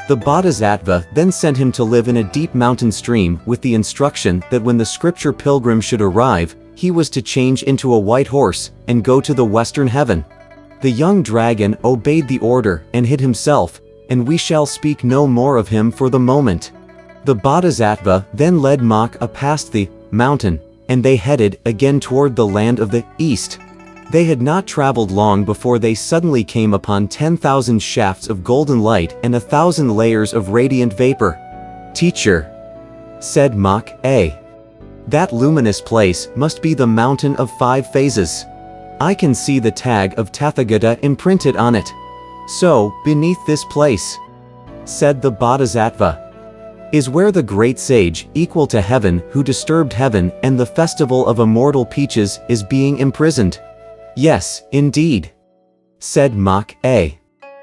The Bodhisattva then sent him to live in a deep mountain stream with the instruction that when the scripture pilgrim should arrive, he was to change into a white horse and go to the western heaven. The young dragon obeyed the order and hid himself, and we shall speak no more of him for the moment. The Bodhisattva then led Maka past the mountain, and they headed again toward the land of the east. They had not traveled long before they suddenly came upon 10,000 shafts of golden light and 1,000 layers of radiant vapor. "Teacher," said Maka, "that luminous place must be the mountain of 5 phases. I can see the tag of Tathagata imprinted on it. So, beneath this place," said the Bodhisattva, "is where the great sage, equal to heaven, who disturbed heaven and the festival of immortal peaches, is being imprisoned." "Yes, indeed," said Maka.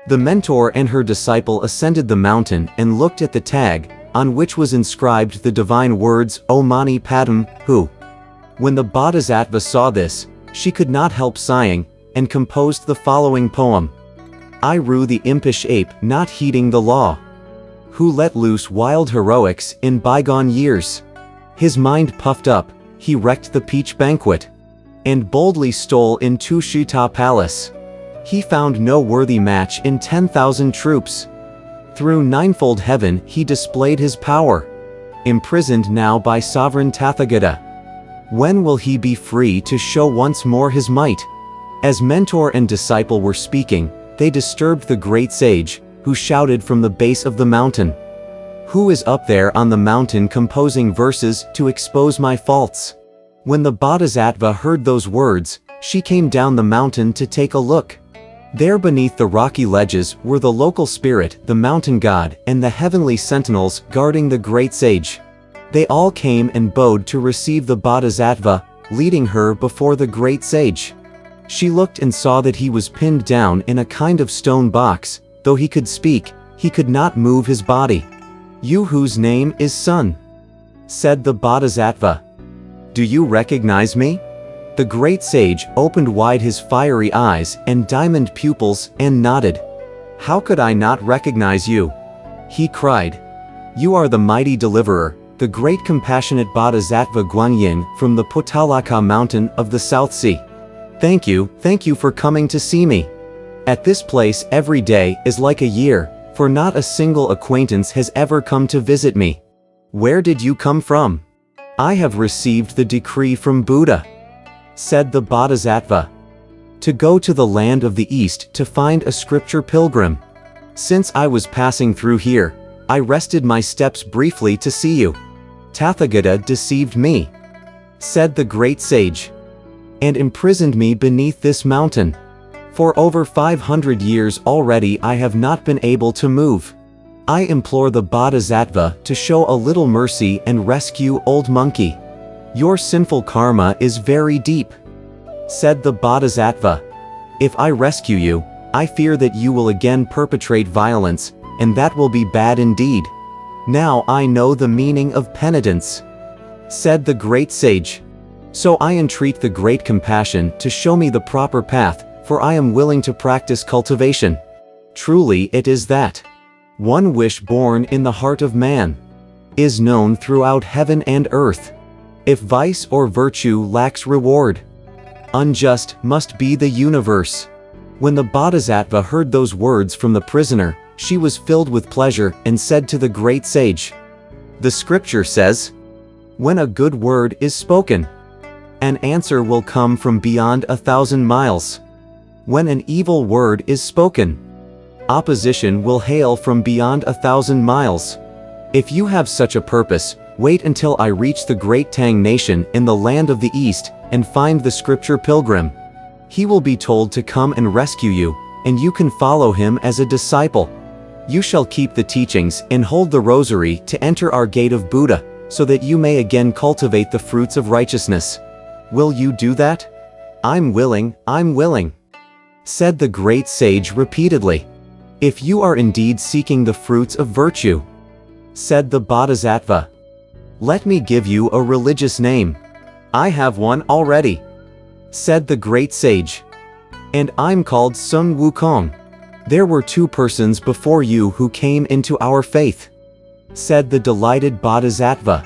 The mentor and her disciple ascended the mountain and looked at the tag, on which was inscribed the divine words, "O Mani Padme, Hu." When the Bodhisattva saw this, she could not help sighing, and composed the following poem. "I rue the impish ape not heeding the law, who let loose wild heroics in bygone years. His mind puffed up, he wrecked the peach banquet, and boldly stole into Shita Palace. He found no worthy match in 10,000 troops. Through ninefold heaven he displayed his power, imprisoned now by sovereign Tathagata. When will he be free to show once more his might?" As mentor and disciple were speaking, they disturbed the great sage, who shouted from the base of the mountain, "Who is up there on the mountain composing verses to expose my faults?" When the Bodhisattva heard those words, she came down the mountain to take a look. There beneath the rocky ledges were the local spirit, the mountain god, and the heavenly sentinels guarding the great sage. They all came and bowed to receive the Bodhisattva, leading her before the great sage. She looked and saw that he was pinned down in a kind of stone box. Though he could speak, he could not move his body. "You whose name is Sun," said the Bodhisattva, "do you recognize me?" The great sage opened wide his fiery eyes and diamond pupils and nodded. "How could I not recognize you?" he cried. "You are the mighty deliverer, the great compassionate Bodhisattva Guanyin from the Potalaka mountain of the South Sea. Thank you for coming to see me. At this place every day is like a year, for not a single acquaintance has ever come to visit me. Where did you come from?" "I have received the decree from Buddha," said the Bodhisattva, "to go to the land of the east to find a scripture pilgrim. Since I was passing through here, I rested my steps briefly to see you. Tathagata deceived me," said the great sage, "and imprisoned me beneath this mountain. For over 500 years already I have not been able to move. I implore the Bodhisattva to show a little mercy and rescue old monkey. Your sinful karma is very deep," said the Bodhisattva. "If I rescue you, I fear that you will again perpetrate violence, and that will be bad indeed. Now I know the meaning of penitence," said the great sage. "So I entreat the great compassion to show me the proper path, for I am willing to practice cultivation. Truly it is that one wish born in the heart of man is known throughout heaven and earth. If vice or virtue lacks reward, unjust must be the universe." When the Bodhisattva heard those words from the prisoner, she was filled with pleasure and said to the great sage, "The scripture says, when a good word is spoken, an answer will come from beyond 1,000 miles. When an evil word is spoken, opposition will hail from beyond 1,000 miles. If you have such a purpose, wait until I reach the great Tang nation in the land of the east and find the scripture pilgrim. He will be told to come and rescue you, and you can follow him as a disciple. You shall keep the teachings and hold the rosary to enter our gate of Buddha, so that you may again cultivate the fruits of righteousness. Will you do that?" I'm willing," said the great sage repeatedly. "If you are indeed seeking the fruits of virtue," said the Bodhisattva, "let me give you a religious name." "I have one already," said the great sage, "and I'm called Sun Wukong." "There were two persons before you who came into our faith," said the delighted Bodhisattva.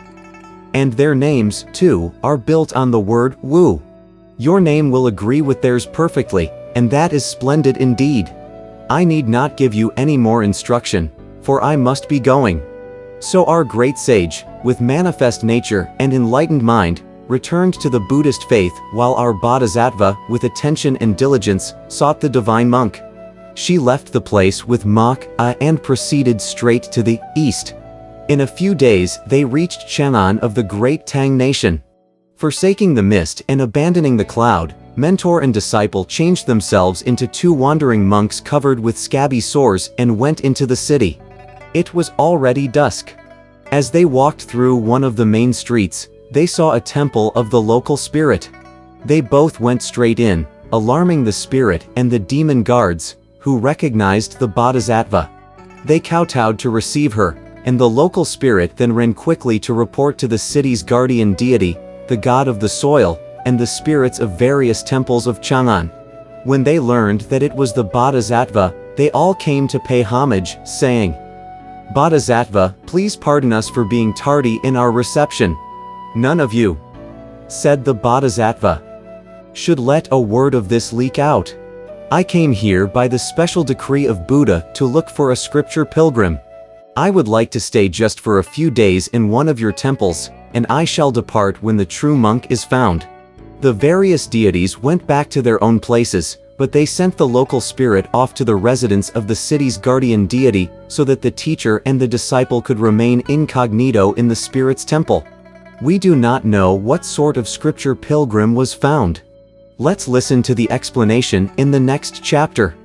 "And their names, too, are built on the word Wu. Your name will agree with theirs perfectly, and that is splendid indeed. I need not give you any more instruction, for I must be going." So our great sage, with manifest nature and enlightened mind, returned to the Buddhist faith, while our Bodhisattva, with attention and diligence, sought the divine monk. She left the place with Mok-a and proceeded straight to the east. In a few days they reached Chang'an of the great Tang nation. Forsaking the mist and abandoning the cloud, mentor and disciple changed themselves into two wandering monks covered with scabby sores and went into the city. It was already dusk. As they walked through one of the main streets, they saw a temple of the local spirit. They both went straight in, alarming the spirit and the demon guards, who recognized the Bodhisattva. They kowtowed to receive her, and the local spirit then ran quickly to report to the city's guardian deity, the god of the soil, and the spirits of various temples of Chang'an. When they learned that it was the Bodhisattva, they all came to pay homage, saying, "Bodhisattva, please pardon us for being tardy in our reception. None of you," said the Bodhisattva, "should let a word of this leak out. I came here by the special decree of Buddha to look for a scripture pilgrim. I would like to stay just for a few days in one of your temples, and I shall depart when the true monk is found." The various deities went back to their own places, but they sent the local spirit off to the residence of the city's guardian deity, so that the teacher and the disciple could remain incognito in the spirit's temple. We do not know what sort of scripture pilgrim was found. Let's listen to the explanation in the next chapter.